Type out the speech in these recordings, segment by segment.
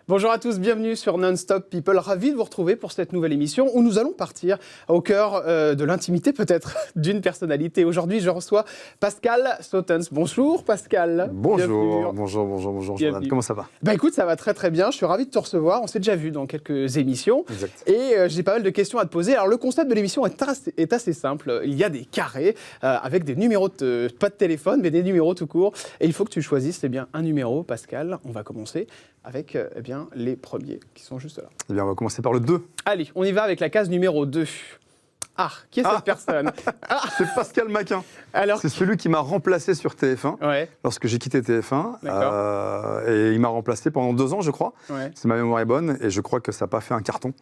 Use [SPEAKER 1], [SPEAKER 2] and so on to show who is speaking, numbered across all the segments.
[SPEAKER 1] Bonjour à tous, bienvenue sur Non-Stop People. Ravi de vous retrouver pour cette nouvelle émission où nous allons partir au cœur de l'intimité peut-être d'une personnalité. Aujourd'hui, je reçois Pascal Sautens. Bonjour Pascal.
[SPEAKER 2] Bonjour, bonjour Jordan. Comment ça va?
[SPEAKER 1] Bah écoute, ça va très très bien. Je suis ravi de te recevoir. On s'est déjà vu dans quelques émissions.
[SPEAKER 2] Exact.
[SPEAKER 1] Et j'ai pas mal de questions à te poser. Alors le concept de l'émission est assez simple. Il y a des carrés avec des numéros, pas de téléphone, mais des numéros tout court. Et il faut que tu choisisses un numéro, Pascal. On va commencer avec les premiers qui sont juste là.
[SPEAKER 2] Eh bien, on va commencer par le 2.
[SPEAKER 1] Allez, on y va avec la case numéro 2. Ah, qui est cette personne?
[SPEAKER 2] C'est Pascal Maquin.
[SPEAKER 1] Alors,
[SPEAKER 2] c'est celui qui m'a remplacé sur TF1
[SPEAKER 1] ouais.
[SPEAKER 2] lorsque j'ai quitté TF1. Et il m'a remplacé pendant 2 ans, je crois.
[SPEAKER 1] Ouais.
[SPEAKER 2] Si ma mémoire est bonne. Et je crois que ça n'a pas fait un carton.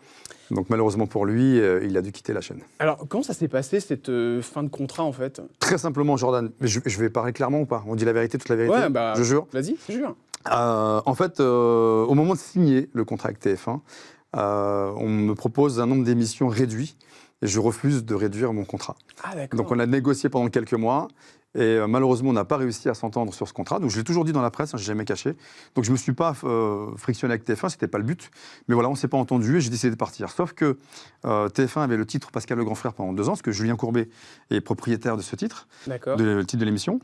[SPEAKER 2] Donc malheureusement pour lui, il a dû quitter la chaîne.
[SPEAKER 1] Alors, comment ça s'est passé cette fin de contrat en fait?
[SPEAKER 2] Très simplement, Jordan. Mais je vais parler clairement ou pas? On dit la vérité, toute la vérité?
[SPEAKER 1] Ouais, bah,
[SPEAKER 2] je jure.
[SPEAKER 1] Vas-y, je jure.
[SPEAKER 2] En fait, au moment de signer le contrat avec TF1, on me propose un nombre d'émissions réduit et je refuse de réduire mon contrat.
[SPEAKER 1] Ah, d'accord.
[SPEAKER 2] Donc on a négocié pendant quelques mois et malheureusement on n'a pas réussi à s'entendre sur ce contrat. Donc je l'ai toujours dit dans la presse, je n'ai jamais caché. Donc je ne me suis pas frictionné avec TF1, ce n'était pas le but. Mais voilà, on ne s'est pas entendu et j'ai décidé de partir. Sauf que TF1 avait le titre Pascal le Grand Frère pendant 2 ans, parce que Julien Courbet est propriétaire de ce titre, le titre de l'émission.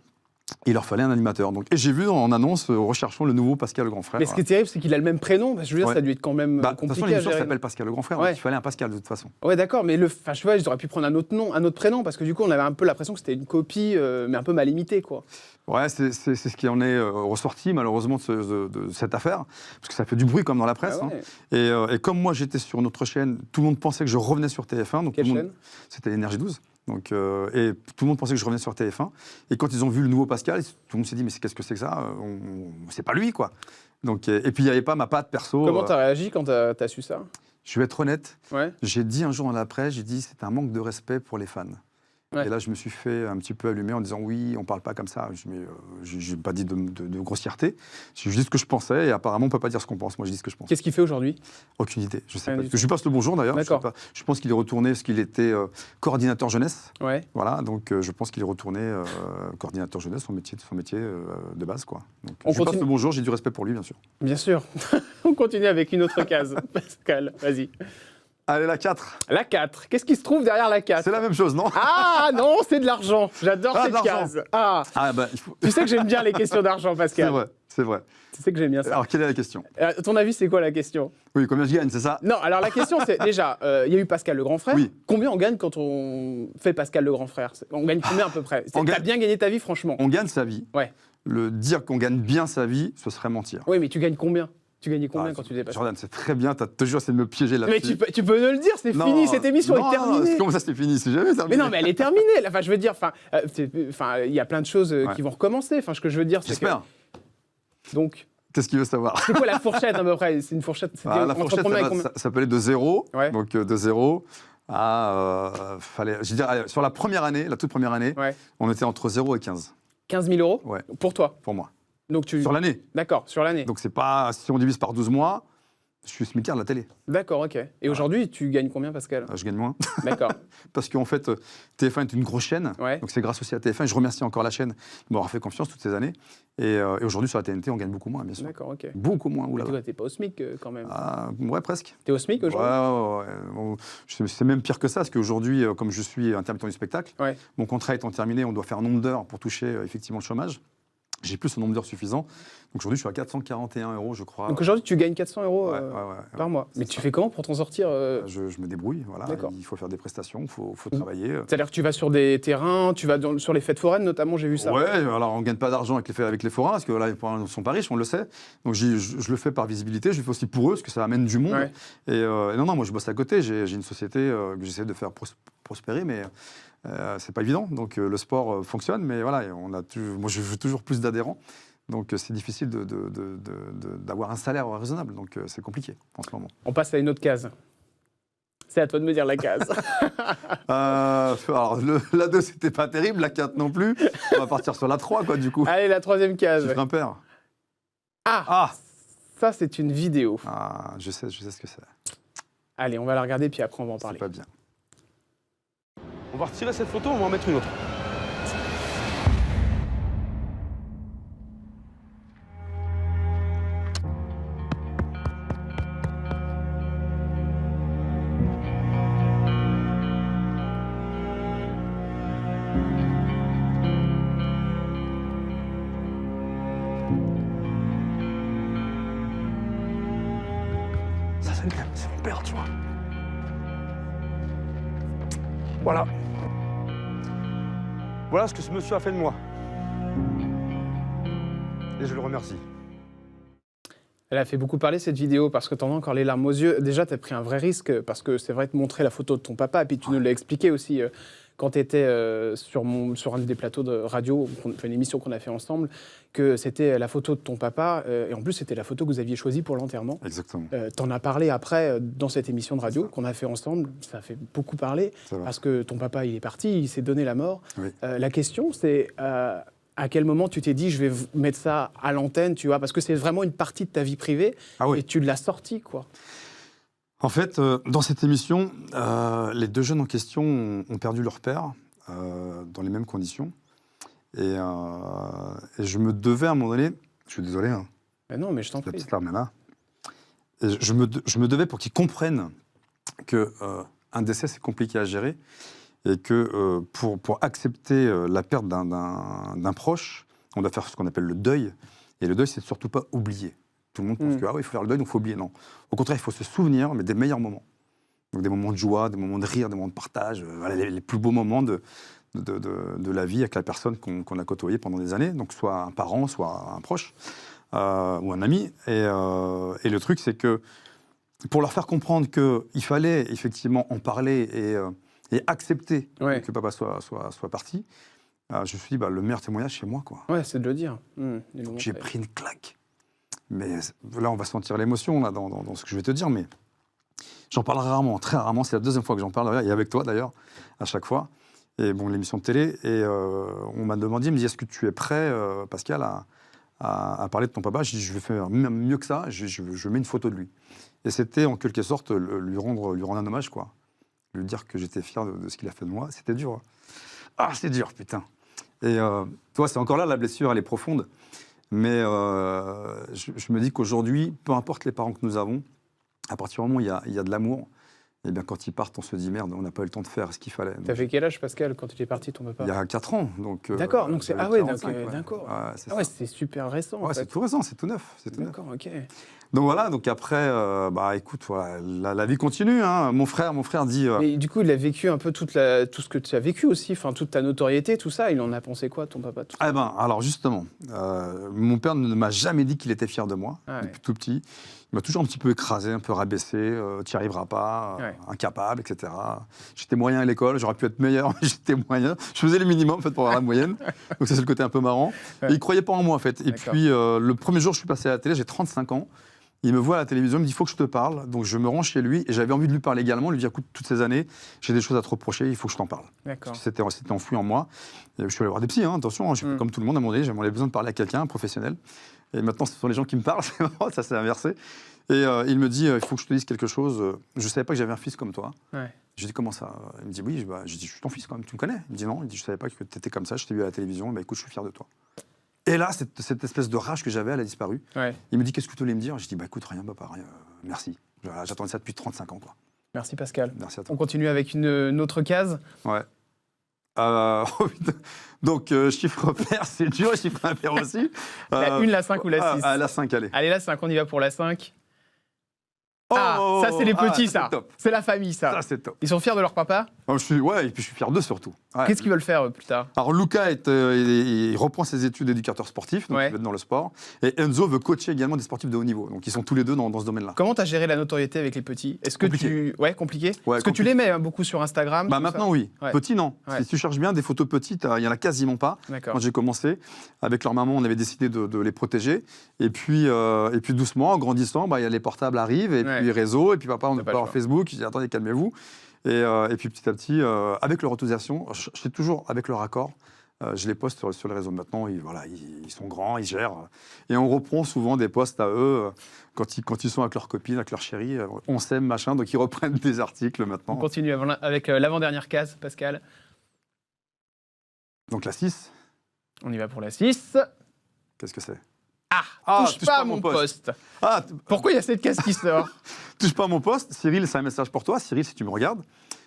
[SPEAKER 2] Il leur fallait un animateur. Donc, et j'ai vu en annonce, recherchons le nouveau Pascal le Grand Frère.
[SPEAKER 1] Mais ce qui est terrible, c'est qu'il a le même prénom. Je veux dire, ça a dû être quand même compliqué.
[SPEAKER 2] De toute façon, l'émission s'appelle Pascal le Grand Frère.
[SPEAKER 1] Ouais.
[SPEAKER 2] Donc il fallait un Pascal de toute façon.
[SPEAKER 1] Ouais, d'accord. Mais je vois, ils auraient pu prendre un autre nom, un autre prénom, parce que du coup, on avait un peu l'impression que c'était une copie, mais un peu mal imitée, quoi.
[SPEAKER 2] Ouais, c'est ce qui en est ressorti malheureusement de cette affaire, parce que ça fait du bruit comme dans la presse.
[SPEAKER 1] Ah ouais.
[SPEAKER 2] Et comme moi j'étais sur une autre chaîne, tout le monde pensait que je revenais sur TF1. Donc
[SPEAKER 1] quelle chaîne?
[SPEAKER 2] C'était Énergie 12. Donc, et tout le monde pensait que je revenais sur TF1. Et quand ils ont vu le nouveau Pascal, tout le monde s'est dit mais qu'est-ce que c'est que ça? C'est pas lui, quoi. Donc, et puis il n'y avait pas ma patte perso.
[SPEAKER 1] Comment t'as réagi quand t'as su ça?
[SPEAKER 2] Je vais être honnête.
[SPEAKER 1] Ouais.
[SPEAKER 2] J'ai dit un jour dans la presse, j'ai dit c'est un manque de respect pour les fans. Ouais. Et là, je me suis fait un petit peu allumer en disant oui, on ne parle pas comme ça. Je n'ai pas dit de grossièreté. J'ai dit ce que je pensais et apparemment, on ne peut pas dire ce qu'on pense. Moi, je dis ce que je pense.
[SPEAKER 1] Qu'est-ce qu'il fait aujourd'hui?
[SPEAKER 2] Aucune idée. Je sais pas. Je lui passe le bonjour d'ailleurs. Je pense qu'il est retourné parce qu'il était coordinateur jeunesse.
[SPEAKER 1] Ouais.
[SPEAKER 2] Voilà, donc je pense qu'il est retourné coordinateur jeunesse, son métier de base, quoi. Donc, je lui passe le bonjour, j'ai du respect pour lui, bien sûr.
[SPEAKER 1] Bien sûr. On continue avec une autre case. Pascal, vas-y.
[SPEAKER 2] Allez, la 4.
[SPEAKER 1] La 4. Qu'est-ce qui se trouve derrière la 4?
[SPEAKER 2] C'est la même chose, non?
[SPEAKER 1] Ah non, c'est de l'argent. J'adore cette case. Tu sais que j'aime bien les questions d'argent, Pascal.
[SPEAKER 2] C'est vrai.
[SPEAKER 1] Tu sais que j'aime bien ça.
[SPEAKER 2] Alors, quelle est la question?
[SPEAKER 1] À ton avis, c'est quoi la question?
[SPEAKER 2] Oui, combien je gagne, c'est ça?
[SPEAKER 1] Non, alors la question, c'est déjà, il y a eu Pascal le Grand Frère.
[SPEAKER 2] Oui.
[SPEAKER 1] Combien on gagne quand on fait Pascal le Grand Frère? On gagne combien à peu près? T'as bien gagné ta vie, franchement?
[SPEAKER 2] On gagne sa vie.
[SPEAKER 1] Ouais.
[SPEAKER 2] Le dire qu'on gagne bien sa vie, ce serait mentir.
[SPEAKER 1] Oui, mais tu gagnes combien? Tu gagnais combien quand tu dépasses?
[SPEAKER 2] Jordan, c'est très bien, t'as toujours essayé de me piéger là-dessus.
[SPEAKER 1] Mais tu peux nous le dire, c'est fini, cette émission est terminée.
[SPEAKER 2] Non, comment ça c'est fini? C'est jamais terminé.
[SPEAKER 1] Mais non, mais elle est terminée. Enfin, je veux dire, il y a plein de choses qui vont recommencer. Enfin, ce que je veux dire, c'est que...
[SPEAKER 2] J'espère.
[SPEAKER 1] Donc...
[SPEAKER 2] Qu'est-ce qu'il veut savoir?
[SPEAKER 1] C'est quoi la fourchette à peu près? C'est une fourchette.
[SPEAKER 2] La fourchette, ça peut aller de 0, donc de 0 à... je veux dire, sur la première année, la toute première année, on était entre 0 et 15.
[SPEAKER 1] 15 000 euros?
[SPEAKER 2] Ouais.
[SPEAKER 1] Pour toi?
[SPEAKER 2] Pour moi.
[SPEAKER 1] Donc
[SPEAKER 2] Sur l'année.
[SPEAKER 1] D'accord, sur l'année.
[SPEAKER 2] Donc c'est pas... Si on divise par 12 mois, je suis smicard de la télé.
[SPEAKER 1] D'accord, ok. Et aujourd'hui, tu gagnes combien, Pascal?
[SPEAKER 2] Je gagne moins.
[SPEAKER 1] D'accord.
[SPEAKER 2] Parce qu'en fait, TF1 est une grosse chaîne.
[SPEAKER 1] Ouais.
[SPEAKER 2] Donc c'est grâce aussi à TF1. Et je remercie encore la chaîne de m'avoir fait confiance toutes ces années. Et aujourd'hui, sur la TNT, on gagne beaucoup moins, bien sûr.
[SPEAKER 1] D'accord, ok.
[SPEAKER 2] Beaucoup moins.
[SPEAKER 1] Mais t'es pas au SMIC quand même.
[SPEAKER 2] Ouais, presque.
[SPEAKER 1] T'es au SMIC aujourd'hui?
[SPEAKER 2] Ouais. C'est même pire que ça, parce qu'aujourd'hui, comme je suis intermittent du spectacle, mon contrat étant terminé, on doit faire un nombre d'heures pour toucher effectivement le chômage. J'ai plus ce nombre d'heures suffisant. Donc aujourd'hui, je suis à 441 €, je crois.
[SPEAKER 1] Donc aujourd'hui, tu gagnes 400 € par mois. Mais tu fais comment pour t'en sortir
[SPEAKER 2] Je me débrouille, voilà. Il faut faire des prestations, il faut travailler.
[SPEAKER 1] C'est-à-dire que tu vas sur des terrains, tu vas sur les fêtes foraines notamment, j'ai vu ça.
[SPEAKER 2] Ouais, alors on ne gagne pas d'argent avec les forains, parce que là, les forains ne sont pas riches, on le sait. Donc je le fais par visibilité, je le fais aussi pour eux, parce que ça amène du monde. Ouais. Et non, moi je bosse à côté, j'ai une société que j'essaie de faire prospérer, mais... c'est pas évident, donc le sport fonctionne, mais voilà, moi je veux toujours plus d'adhérents, donc c'est difficile d'avoir un salaire raisonnable, donc c'est compliqué en ce moment.
[SPEAKER 1] On passe à une autre case. C'est à toi de me dire la case.
[SPEAKER 2] Alors la 2 c'était pas terrible, la 4 non plus, on va partir sur la 3 quoi du coup.
[SPEAKER 1] Allez, la 3e case.
[SPEAKER 2] Chiffre impair.
[SPEAKER 1] Ça c'est une vidéo.
[SPEAKER 2] Je sais ce que c'est.
[SPEAKER 1] Allez, on va la regarder puis après on va en parler.
[SPEAKER 2] C'est pas bien.
[SPEAKER 3] On va retirer cette photo, on va en mettre une autre.
[SPEAKER 2] c'est mon père, tu vois. Voilà.
[SPEAKER 3] Voilà ce que ce monsieur a fait de moi. Et je le remercie.
[SPEAKER 1] Elle a fait beaucoup parler cette vidéo parce que t'en as encore les larmes aux yeux. Déjà, t'as pris un vrai risque parce que c'est vrai de montrer la photo de ton papa. Et puis tu nous l'as expliqué aussi quand tu étais sur un des plateaux de radio, une émission qu'on a fait ensemble, que c'était la photo de ton papa. Et en plus, c'était la photo que vous aviez choisie pour l'enterrement.
[SPEAKER 2] Exactement.
[SPEAKER 1] T'en as parlé après dans cette émission de radio qu'on a fait ensemble. Ça a fait beaucoup parler parce que ton papa, il est parti, il s'est donné la mort.
[SPEAKER 2] Oui.
[SPEAKER 1] La question, c'est... à quel moment tu t'es dit, je vais mettre ça à l'antenne, tu vois, parce que c'est vraiment une partie de ta vie privée, et tu l'as sorti, quoi.
[SPEAKER 2] En fait, dans cette émission, les deux jeunes en question ont perdu leur père dans les mêmes conditions. Et je me devais, à un moment donné, je suis désolé, hein,
[SPEAKER 1] Ben non, mais je t'en prie.
[SPEAKER 2] la petite larme est là. Et je me devais pour qu'ils comprennent qu'un décès, c'est compliqué à gérer. Et que pour accepter la perte d'un proche, on doit faire ce qu'on appelle le deuil. Et le deuil, c'est surtout pas oublier. Tout le monde pense que il faut faire le deuil, donc il faut oublier. Non. Au contraire, il faut se souvenir, mais des meilleurs moments. Donc des moments de joie, des moments de rire, des moments de partage, voilà, les plus beaux moments de la vie avec la personne qu'on a côtoyée pendant des années. Donc soit un parent, soit un proche ou un ami. Et le truc, c'est que pour leur faire comprendre qu'il fallait effectivement en parler et accepter que papa soit parti, je me suis dit, le meilleur témoignage, c'est moi, quoi.
[SPEAKER 1] Ouais, c'est de le dire.
[SPEAKER 2] J'ai pris une claque. Mais là, on va sentir l'émotion là, dans ce que je vais te dire, mais j'en parle rarement, très rarement. C'est la deuxième fois que j'en parle, et avec toi d'ailleurs, à chaque fois. Et bon, l'émission de télé, et on m'a demandé, il me dit, est-ce que tu es prêt, Pascal, à parler de ton papa? Je dis, je vais faire même mieux que ça, je mets une photo de lui. Et c'était en quelque sorte lui rendre un hommage, quoi. Lui dire que j'étais fier de ce qu'il a fait de moi. C'était dur. Hein. Ah, c'est dur, putain. Et toi, c'est encore là, la blessure, elle est profonde. Mais je me dis qu'aujourd'hui, peu importe les parents que nous avons, à partir du moment où il y a de l'amour, et bien quand ils partent, on se dit merde, on n'a pas eu le temps de faire ce qu'il fallait.
[SPEAKER 1] T'as fait quel âge, Pascal, quand tu es parti, ton papa?
[SPEAKER 2] Il y a 4 ans.
[SPEAKER 1] D'accord, donc c'est... Ah ouais, d'accord. C'est super récent.
[SPEAKER 2] Ouais, c'est tout récent, c'est tout neuf.
[SPEAKER 1] D'accord, ok.
[SPEAKER 2] Donc voilà, donc après, écoute, voilà, la vie continue. Hein. Mon frère dit...
[SPEAKER 1] Mais du coup, il a vécu un peu tout ce que tu as vécu aussi, toute ta notoriété, tout ça. Il en a pensé quoi, ton papa?
[SPEAKER 2] Alors justement, mon père ne m'a jamais dit qu'il était fier de moi, depuis tout petit. Il m'a toujours un petit peu écrasé, un peu rabaissé, tu n'y arriveras pas, incapable, etc. J'étais moyen à l'école, j'aurais pu être meilleur, mais j'étais moyen. Je faisais le minimum en fait, pour avoir la moyenne. Donc ça, c'est le côté un peu marrant. Et il ne croyait pas en moi en fait. Et puis le premier jour, je suis passé à la télé, j'ai 35 ans. Il me voit à la télévision, il me dit, il faut que je te parle. Donc je me rends chez lui et j'avais envie de lui parler également. Lui dire, écoute, toutes ces années, j'ai des choses à te reprocher, il faut que je t'en parle. C'était enfoui en moi. Et je suis allé voir des psys, hein, attention, hein, comme tout le monde à un moment donné, j'avais besoin de parler à quelqu'un, un professionnel. Et maintenant, ce sont les gens qui me parlent, c'est marrant, ça s'est inversé. Et il me dit, il faut que je te dise quelque chose. Je ne savais pas que j'avais un fils comme toi. J'ai dit, comment ça? Il me dit, oui. J'ai dit, je suis ton fils quand même, tu me connais? Il me dit, non. Il me dit, je ne savais pas que tu étais comme ça, je t'ai vu à la télévision. Écoute, je suis fier de toi. Et là, cette espèce de rage que j'avais, elle a disparu. Il me dit, qu'est-ce que tu voulais me dire? J'ai dit, écoute, rien, papa, rien, merci. J'attendais ça depuis 35 ans. Quoi.
[SPEAKER 1] Merci, Pascal.
[SPEAKER 2] Merci à toi.
[SPEAKER 1] On continue avec une autre case.
[SPEAKER 2] Ouais. Donc, chiffre pair, c'est dur, chiffre impair aussi.
[SPEAKER 1] La 1, la 5 ou la 6?
[SPEAKER 2] La 5, allez.
[SPEAKER 1] Allez, la 5, on y va pour la 5. Ça, c'est les petits, ça. C'est la famille, ça.
[SPEAKER 2] Ça, c'est top.
[SPEAKER 1] Ils sont fiers de leur papa?
[SPEAKER 2] Et puis je suis fier d'eux surtout.
[SPEAKER 1] Qu'est-ce qu'ils veulent faire plus tard?
[SPEAKER 2] Alors, Luca, il reprend ses études d'éducateur sportif, donc il veut être dans le sport. Et Enzo veut coacher également des sportifs de haut niveau. Donc, ils sont tous les deux dans ce domaine-là.
[SPEAKER 1] Comment tu as géré la notoriété avec les petits? Est-ce que
[SPEAKER 2] compliqué.
[SPEAKER 1] Compliqué. Est-ce que tu
[SPEAKER 2] compliqué.
[SPEAKER 1] les mets beaucoup sur Instagram?
[SPEAKER 2] Maintenant, oui. Petits, non. Si tu cherches bien des photos petites, il n'y en a quasiment pas. Quand j'ai commencé, avec leur maman, on avait décidé de les protéger. Et puis doucement, en grandissant, les portables arrivent, et puis les réseaux, et puis papa, on est pas sur Facebook. Je dis, attendez, calmez-vous. Et puis petit à petit, avec leur autorisation, je suis toujours avec leur accord, je les poste sur les réseaux. Maintenant, ils sont grands, ils gèrent. Et on reprend souvent des posts à eux quand ils sont avec leurs copines, avec leur chérie. On s'aime, machin, donc ils reprennent des articles maintenant.
[SPEAKER 1] On continue avec l'avant-dernière case, Pascal.
[SPEAKER 2] Donc la 6.
[SPEAKER 1] On y va pour la 6.
[SPEAKER 2] Qu'est-ce que c'est?
[SPEAKER 1] Touche pas à mon poste. Pourquoi il y a cette case qui sort?
[SPEAKER 2] Touche pas à mon poste. Cyril, c'est un message pour toi. Cyril, si tu me regardes,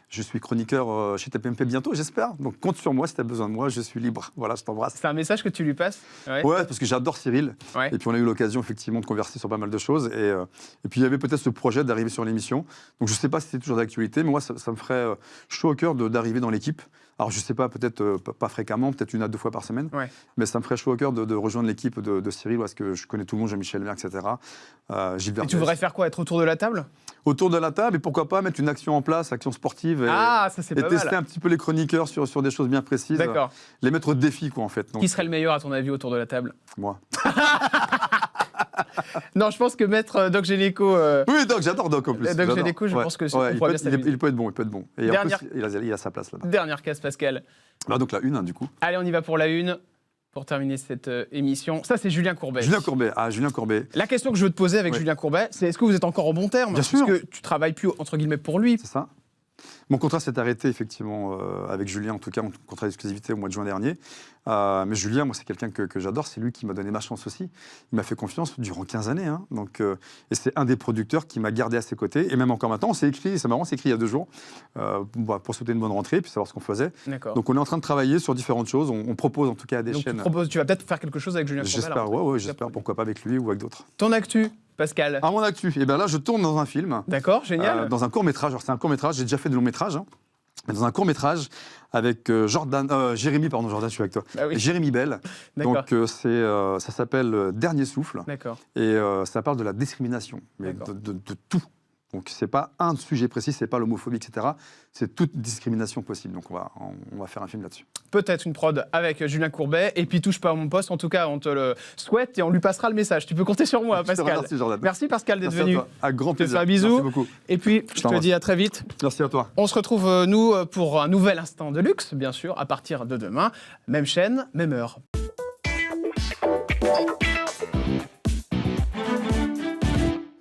[SPEAKER 2] Je suis chroniqueur chez TPMP bientôt, j'espère. Donc compte sur moi si tu as besoin de moi, je suis libre. Voilà, je t'embrasse.
[SPEAKER 1] C'est un message que tu lui passes?
[SPEAKER 2] Ouais, parce que j'adore Cyril.
[SPEAKER 1] Ouais.
[SPEAKER 2] Et puis on a eu l'occasion effectivement de converser sur pas mal de choses. Et puis il y avait peut-être ce projet d'arriver sur l'émission. Donc je ne sais pas si c'est toujours d'actualité, mais moi ça me ferait chaud au cœur d'arriver dans l'équipe. Alors je ne sais pas, peut-être pas fréquemment, peut-être 1 à 2 fois par semaine.
[SPEAKER 1] Ouais.
[SPEAKER 2] Mais ça me ferait chaud au cœur de rejoindre l'équipe de Cyril, parce que je connais tout le monde, Jean-Michel Maire, etc. Gilles
[SPEAKER 1] Et
[SPEAKER 2] Verdez.
[SPEAKER 1] tu voudrais faire quoi? Être autour de la table?
[SPEAKER 2] Autour de la table, et pourquoi pas mettre une action en place, action sportive, et,
[SPEAKER 1] Ah, ça c'est
[SPEAKER 2] et
[SPEAKER 1] pas
[SPEAKER 2] tester
[SPEAKER 1] mal.
[SPEAKER 2] un petit peu les chroniqueurs sur des choses bien précises.
[SPEAKER 1] D'accord.
[SPEAKER 2] Les mettre au défi, quoi, en fait. Donc,
[SPEAKER 1] Qui serait le meilleur à ton avis autour de la table?
[SPEAKER 2] moi.
[SPEAKER 1] Non, je pense que mettre Doc Généco...
[SPEAKER 2] Oui, Doc, j'adore Doc en plus.
[SPEAKER 1] Doc
[SPEAKER 2] J'adore.
[SPEAKER 1] Généco, je pense que
[SPEAKER 2] ouais,
[SPEAKER 1] on pourrait bien s'amuser.
[SPEAKER 2] il peut être bon, il peut être bon. Et
[SPEAKER 1] Dernière-
[SPEAKER 2] en plus, il a sa place là-bas.
[SPEAKER 1] Dernière case, Pascal.
[SPEAKER 2] Bah, donc la une, hein, du coup.
[SPEAKER 1] Allez, on y va pour la une, pour terminer cette émission. Ça, c'est Julien Courbet.
[SPEAKER 2] Julien Courbet.
[SPEAKER 1] La question que je veux te poser avec
[SPEAKER 2] Ouais.
[SPEAKER 1] Julien Courbet, c'est est-ce que vous êtes encore en bon terme?
[SPEAKER 2] Bien sûr.
[SPEAKER 1] Parce que tu travailles plus, entre guillemets, pour lui.
[SPEAKER 2] C'est ça. Mon contrat s'est arrêté effectivement avec Julien, en tout cas mon contrat d'exclusivité au mois de juin dernier. Mais Julien, moi c'est quelqu'un que j'adore, c'est lui qui m'a donné ma chance aussi. Il m'a fait confiance durant 15 années. Hein. Donc, et c'est un des producteurs qui m'a gardé à ses côtés. Et même encore maintenant, on s'est écrit, c'est marrant, on s'est écrit il y a 2 jours pour souhaiter une bonne rentrée, puis savoir ce qu'on faisait.
[SPEAKER 1] D'accord.
[SPEAKER 2] Donc on est en train de travailler sur différentes choses. On propose en tout cas à des
[SPEAKER 1] Donc
[SPEAKER 2] chaînes.
[SPEAKER 1] tu vas peut-être faire quelque chose avec Julien Courbet.
[SPEAKER 2] J'espère,
[SPEAKER 1] alors.
[SPEAKER 2] ouais, j'espère, pourquoi pas avec lui ou avec d'autres.
[SPEAKER 1] Ton actu, Pascal.
[SPEAKER 2] À mon actu, et bien là je tourne dans un film.
[SPEAKER 1] D'accord, génial.
[SPEAKER 2] Dans un court-métrage. Alors, c'est un court-métrage, j'ai déjà fait de longs-métrages. Hein. Mais dans un court-métrage avec Jérémy, pardon, Jordan, je suis avec toi.
[SPEAKER 1] Bah oui.
[SPEAKER 2] Jérémy Bell.
[SPEAKER 1] D'accord.
[SPEAKER 2] Donc, ça s'appelle Dernier souffle.
[SPEAKER 1] D'accord.
[SPEAKER 2] Et ça parle de la discrimination, mais
[SPEAKER 1] D'accord.
[SPEAKER 2] de tout. Donc, c'est pas un sujet précis, c'est pas l'homophobie, etc. C'est toute discrimination possible. Donc, on va faire un film là-dessus.
[SPEAKER 1] Peut-être une prod avec Julien Courbet. Et puis, touche pas à mon poste. En tout cas, on te le souhaite et on lui passera le message. Tu peux compter sur moi,
[SPEAKER 2] Je te
[SPEAKER 1] Pascal.
[SPEAKER 2] remercie, Jordan.
[SPEAKER 1] Merci, Pascal, d'être
[SPEAKER 2] Merci à
[SPEAKER 1] venu.
[SPEAKER 2] toi. À grand
[SPEAKER 1] Je te
[SPEAKER 2] plaisir.
[SPEAKER 1] fais un bisou.
[SPEAKER 2] Merci beaucoup.
[SPEAKER 1] Et puis, je te
[SPEAKER 2] t'embrasse.
[SPEAKER 1] dis à très vite.
[SPEAKER 2] Merci à toi.
[SPEAKER 1] On se retrouve, nous, pour un nouvel instant de luxe, bien sûr, à partir de demain. Même chaîne, même heure.